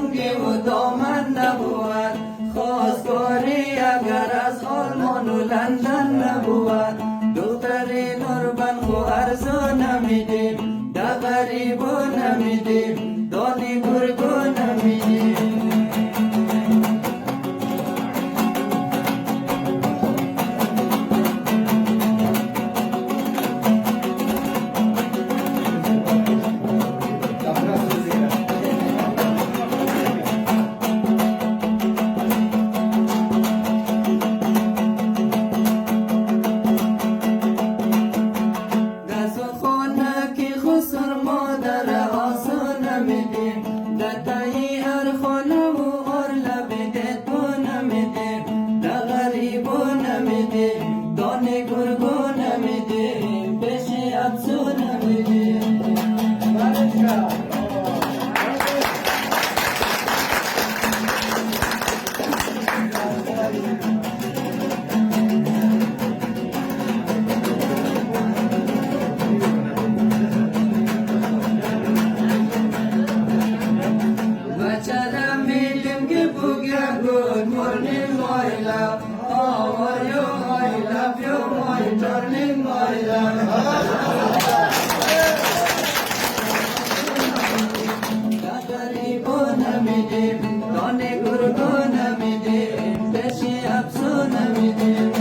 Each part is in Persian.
لنگ و دامن نبود، خواستگاری اگر از آلمان و لندن نبود. دختری نوربن خو ارزو نمیدیم، ده غریبو نمیدیم، دانی گرگو نمیدیم. Good morning, my love. How are you? I love you, my darling, my love. Dadari bona midim, doni gurgona midim, beshi apsuna midim.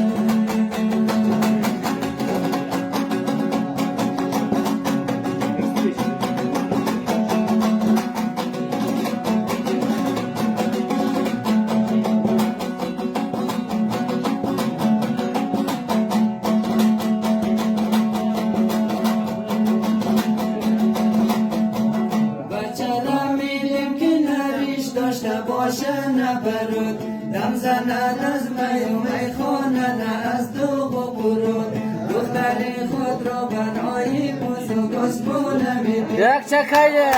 داشته باشه نبرود، دم زند از میخانه نه از دوغ و قرود. دختری خود را برای بزرگ اسبو نمیدید. یک چکایه